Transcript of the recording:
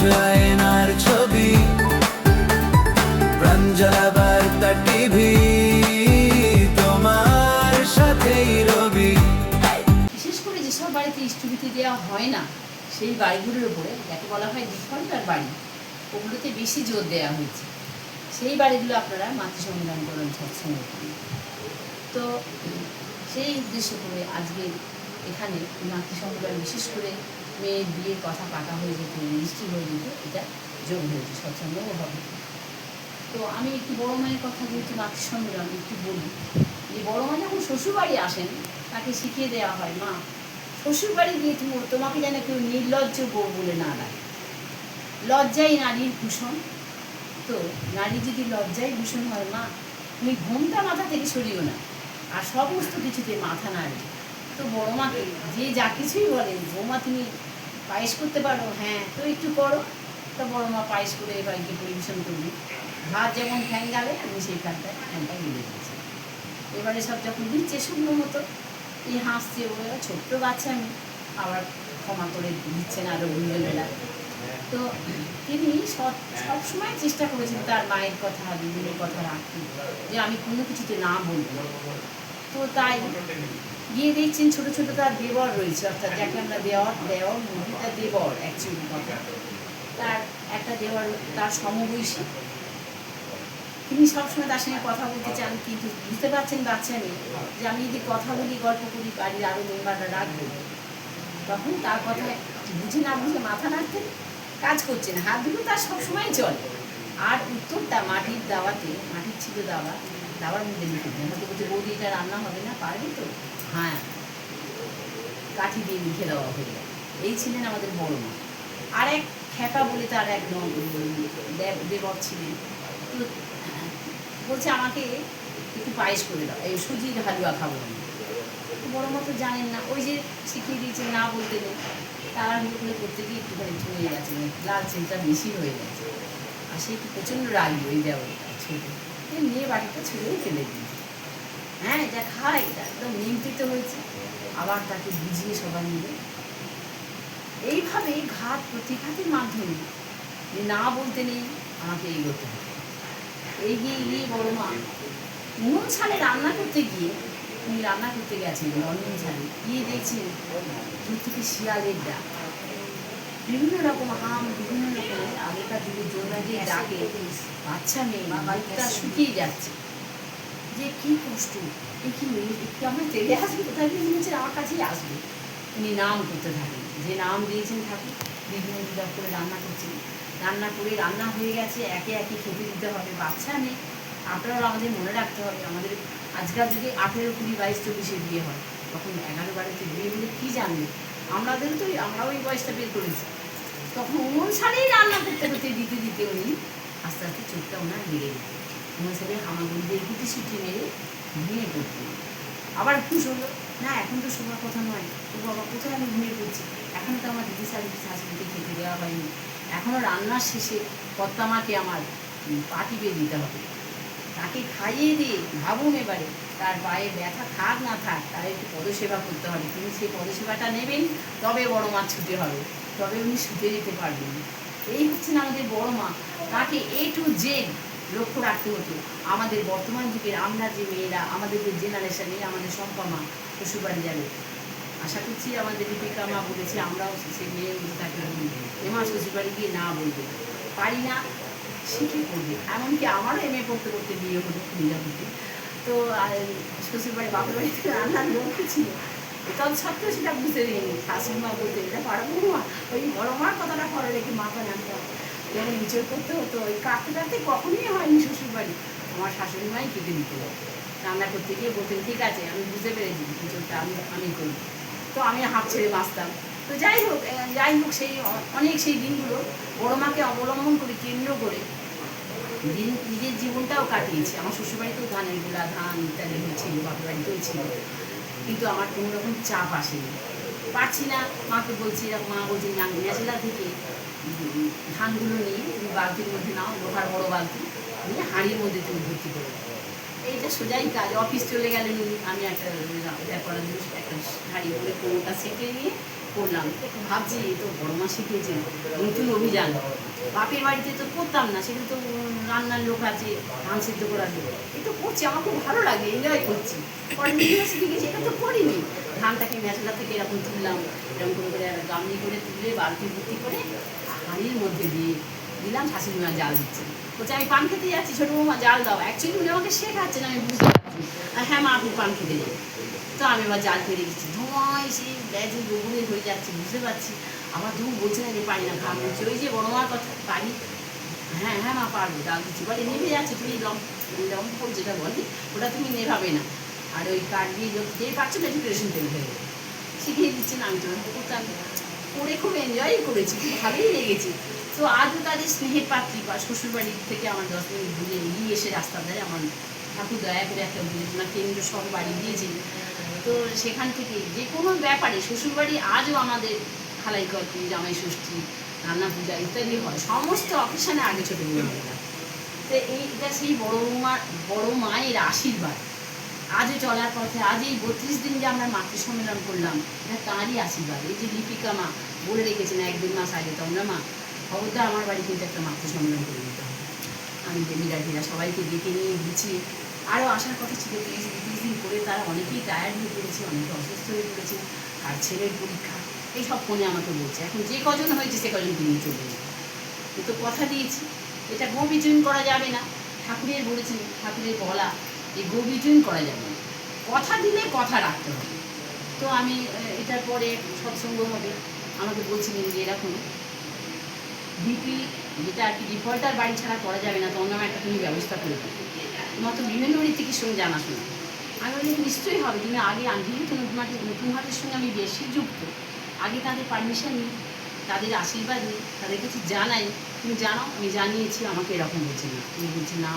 আয়নার ছবি, প্রাঞ্জলা বার্তা টিভি, তোমার সাথেই রবি। বিশেষ করে যেসব বাড়িতে ইষ্টভীতি দেওয়া হয় না সেই বাড়িগুলোর উপরে যাকে বলা হয় ডিফল্টার বাড়ি, ওগুলোতে বেশি জোর দেওয়া হয়েছে। সেই বাড়িগুলো আপনারা মাতৃসংবিধান করুন সৎসঙ্গ করুন। তো সেই উদ্দেশ্য করে আজকে এখানে মাতৃসংবিধান বিশেষ করে মেয়ের বিয়ের কথা কাটা হয়ে যেত, রেজিস্ট্রি হয়ে যেত, এটা যোগ হয়েছে, সৎসঙ্গও হবে। তো আমি একটু বড় মায়ের কথা যেহেতু মাতৃসংবিধান একটু বলি, যে বড় মা যখন শ্বশুরবাড়ি আসেন তাকে শিখিয়ে দেওয়া হয়, মা শ্বশুরবাড়ি গিয়ে তোমাকে যেন কেউ নির্লজ্জ বউ বলে না ডাকে। লজ্জাই নারীর ভূষণ। তো নারী যদি লজ্জাই ভূষণ হয়, মা তুমি ঘোমটা মাথা থেকে সরিও না, আর সমস্ত কিছুতে মাথা নাড়ে। তো বড় মাকে যে যা কিছুই বলেন, বৌমা তুমি পায়েস করতে পারো, হ্যাঁ তো একটু করো। তা বড় মা পায়েস করে এবারকে পরিবেশন করবি। ভাত যেমন ফ্যান গালে, আমি সেই ফ্যানটা গিলে দিয়েছি। এবারে সব যখন দিচ্ছে শুকনো মতো, এই হাসছে, ও ছোট্ট বাচ্চা, আমি আবার ক্ষমা করে দিচ্ছেন আরও গুঞ্জনেরা। তো তিনি সবসময় চেষ্টা করেছেন তার মায়ের কথা, দিদির কথা রাখতে, যে আমি কোনো কিছুতে না বলবো। তো তাই গিয়ে দেখছেন ছোট ছোট তার দেবর রয়েছে, অর্থাৎ যাকে আমরা দেওর মুভিটা দেবর অ্যাকচুয়ালি কথা, তার একটা দেওয়ার তার সমবয়সী, তিনি সবসময় তার সঙ্গে কথা বলতে চান, কিন্তু বুঝতে পারছেন বাচ্চা মেয়ে যে আমি যদি কথা বলি, গল্প করি, বাড়ির আরও মেম্বাররা রাখবো, তখন তার কথায় বুঝে না বুঝে মাথা নাড়তেন, কাজ করছে না, হাত দুটো তার সবসময় চলে। আর উত্তরটা মাটির দাওয়াতে, মাটির ছিল দাওয়ার মধ্যে লিখে দেন, হয়তো বলছে বৌদি এটা রান্না হবে না, পারবে তো, হ্যাঁ কাঠি দিয়ে লিখে দেওয়া হয়ে যায়। এই ছিলেন আমাদের বড় মা। আর এক খ্যাপা বলে তার এক দেবর ছিলেন, তো বলছে আমাকে একটু পায়েস করে দাও, এই সুজির হালুয়া খাবো আমি। বড় মা তো জানেন না, ওই যে শিখিয়ে দিয়েছে না বলতে নেই, তারা করে করতে গিয়ে একটুখানি হয়ে গেছে, লাল চেনটা বেশি হয়ে গেছে। আর সে একটু প্রচণ্ড রাগি ওই দেওয়াটা ছোটো, মেয়ে বাড়িটা ছুঁড়েই ফেলে দিয়েছে। হ্যাঁ এটা খায়, এটা একদম নিয়ন্ত্রিত হয়েছে। আবার তাকে বুঝিয়ে সবাই মিলে এইভাবে ঘাত প্রতিঘাতের মাধ্যমে যে না বলতে নেই, আমাকে এগোতে হবে। এগিয়ে গিয়ে বড় মা উনুন ছাড়ে রান্না করতে গিয়ে, উনি রান্না করতে গেছেন উনুন ছাড়ে গিয়ে দেখছেন দূর থেকে শিয়ালের ডাক, বিভিন্ন রকম হাম, বিভিন্ন রকমের আগেকার যুগের জন্য যে ডাকে বাচ্চা মেয়ে বাড়িটা শুকিয়ে যাচ্ছে, যে কী কষ্ট, কি একটু আমার তেলে আসবে, কোথায় গিয়ে মনে হচ্ছে আমার কাছেই আসবে। উনি নাম করতে থাকেন, যে নাম দিয়েছেন ঠাকুর, বিভিন্ন বিভাগ করে রান্না করছেন, রান্না করে রান্না হয়ে গেছে, একে একে খেতে দিতে হবে। বাচ্চা মেয়ে, আপনারাও আমাদের মনে রাখতে হবে, আমাদের আজকাল যুগে 18, 20, 22, 24-এ বিয়ে হয়, তখন 11, 12-তে বিয়ে হলে কী জানবে, আমরাও এই বয়সটা বের করেছি। তখন উনুন ছাড়েই রান্না করতে করতে দিতে দিতে উনি আস্তে আস্তে চোখটা ওনার লেগে যেত, উনুন ছাড়ে হামাগুড়ি দিয়ে গুটি সিটি মেরে ঘুমিয়ে পড়তেন। আবার খুশ হলো, না এখন তো শোবার কথা নয়, তো বাবা কোথায় আমি ঘুমিয়ে পড়ছি, এখনও তো আমার দিদি শাশুড়িকে খেতে দেওয়া হয়নি, এখনও রান্নার শেষে কর্তামাকে আমার পা টিপে দিতে হবে, তাকে খাইয়ে দিয়ে ভাবুন এবারে তার পায়ে ব্যথা থাক না থাক, তার একটু পদসেবা করতে হবে। তিনি সেই পদসেবাটা নেবেন, তবে বড় মা ছুটে হবে, তবে উনি শুতে যেতে পারবেন। এই হচ্ছেন আমাদের বড় মা। তাকে A to Z লক্ষ্য রাখতে হতো। আমাদের বর্তমান যুগের আমরা যে মেয়েরা, আমাদের যে জেনারেশনে, আমাদের সম্পা মা শ্বশুরবাড়ি যাবে, আশা করছি আমাদের দীপিকা মা বলেছে, আমরাও সেই মেয়ের মধ্যে তাকে বলি, এমা শ্বশুরবাড়ি গিয়ে না বলবে, পারি না শিখে পড়বে। এমনকি আমারও MA পড়তে পড়তে বিয়ে হলো মির্জাপুরে, তো শ্বশুরবাড়ি বাপের বাড়িতে রান্নার লোক ছিল, তৎসত্ত্বেও সেটা বুঝতে দিইনি। শাশুড়ি মা বলতে এটা পারবো মা, ওই বড় মার কথাটা পরে রেখে মাথা নামতে হবে, যখন নিচের করতে হতো ওই কাটতে কাটতে কখনোই হয়নি শ্বশুরবাড়ি, আমার শাশুড়ি মাই কেটে দিতে হবে। রান্না করতে গিয়ে বলতেন ঠিক আছে আমি বুঝতে পেরেছি কিছুটা আমি করি, তো আমি হাফ ছেড়ে বাঁচতাম। তো যাই হোক সেই অনেক সেই দিনগুলো বড় মাকে অবলম্বন করে কেন্দ্র করে নিজের জীবনটাও কাটিয়েছি। আমার শ্বশুরবাড়িতেও ধানের গোলা, ধান ইত্যাদি হয়েছিল, বাপের বাড়িতেও ছিল, কিন্তু আমার কোনো রকম চাপ আসেনি, পারছি না। মাকে বলছি, মা বলছি ন্যাচেলা থেকে ধানগুলো নিয়ে তুমি বালতির মধ্যে নাও, লোহার বড় বালতি নিয়ে হাঁড়ির মধ্যে তুমি ভর্তি করে দাও, এইটা সোজাই কাজ। অফিস চলে গেলেন উনি, আমি একটা করার জিনিস একটা হাঁড়ি করে কোনোটা সেঁকে নিয়ে করলাম। ভাবছি এ তো বড় মা শিখিয়েছেন, নতুন অভিযান। বাপের বাড়িতে তো করতাম না, সেখানে তো রান্নার লোক আছে, ধান সিদ্ধ করার লোক। এই তো করছি, আমার খুব ভালো লাগে, এনজয় করছি। পরে নিজেও শিখে গেছি, এটা তো করিনি। ধানটাকে মেশলা থেকে এরকম তুললাম, এরকম করে করে গামলি করে তুলে বালতি ভর্তি করে হাঁড়ির মধ্যে দিয়ে দিলাম। শাশুড়ি মা জাল দিচ্ছে, বলছে আমি পান খেতে যাচ্ছি, ছোটো বৌমা জাল দাও। অ্যাকচুয়ালি উনি আমাকে শেখাচ্ছেন, আমি বুঝতে পারছি। হ্যাঁ মা, আপনি পান খেতে যাই। তো আমি এবার জাল ফেলে দিচ্ছি, ধোঁয়ায় সেই ব্যাজে গোবরে হয়ে যাচ্ছে, বুঝতে পারছি। আমার দু বলছে না যে পারি না, ঘাম হচ্ছে। ওই যে বড় মার কথা, পারি। হ্যাঁ হ্যাঁ মা, পারবো, জাল দিচ্ছি। বলে নেভে যাচ্ছে, তুমি লম্প যেটা বলে ওটা তুমি নেভাবে না, আর ওই কাঠ দিয়ে যে পাচ্ছ না প্রিপারেশন তেল হয়ে যাবে। শিখিয়ে দিচ্ছেন, আমি তো করতাম, করে খুব এনজয় করেছি, খুব ভালোই লেগেছে। তো আজও তাদের স্নেহের পাত্রী বা শ্বশুরবাড়ি থেকে আমার 10 মিনিট ঘুরে এগিয়ে এসে রাস্তা ধারে আমার ঠাকুর দয়া করে একটা না কেন্দ্র সব বাড়ি দিয়েছেন। তো সেখান থেকে যে কোনো ব্যাপারে শ্বশুরবাড়ি আজও আমাদের খালাই কর্তি, জামাই ষষ্ঠী, রান্না পূজা ইত্যাদি হয়, সমস্ত অকেশানে আগে ছোটো বৌমা। তো এইটা সেই বড় মায়ের আশীর্বাদ আজও চলার পথে। আজ এই 32 দিন যে আমরা মাতৃ সম্মেলন করলাম, এটা তাঁরই আশীর্বাদ। এই যে লিপিকা মা বলে রেখেছেন 1-2 মাস আগে, তোমরা মা খবরদার আমার বাড়ি কিন্তু একটা মাতৃ সম্মেলন করে দিতে হবে। আমি মিরাটিরা সবাইকে ডেকে নিয়ে গুছিয়ে আরও আসার কথা ছিল। 30 দিন করে তারা অনেকেই টায়ার্ড হয়ে পড়েছে, অনেকে অসুস্থ হয়ে পড়েছে, আর ছেলের পরীক্ষা, এইসব ফোনে আমাকে বলছে। এখন যে কজন হয়েছে সে কজনকে নিয়ে চলে যাবে। তো কথা দিয়েছি, এটা গোবিজয়ন করা যাবে না। ঠাকুরের বলেছেন, ঠাকুরের বলা, এই গোবিজয়ন করা যাবে না। কথা দিলে কথা রাখতে হবে। তো আমি এটার পরে সৎসঙ্গ হবে, আমাকে বলছিলেন যে এরকম ডিপি, যেটা আর কি ডিফল্টার বাড়ি ছাড়া করা যাবে না, তখন আমার একটা তুমি ব্যবস্থা করে দেবে। তোমার তো বিভিন্ন ঋতিকের সঙ্গে জানাশোনা। আমি বলি নিশ্চয়ই হবে, তুমি আগে যেহেতু নতুন হাতের সঙ্গে আমি বেশি যুক্ত, আগে তাদের পারমিশন নিই, তাদের আশীর্বাদ নিই, তাদের কাছে জানাই। তুমি জানাও, আমি জানিয়েছি, আমাকে এরকম বলছে না, তুমি বলছি না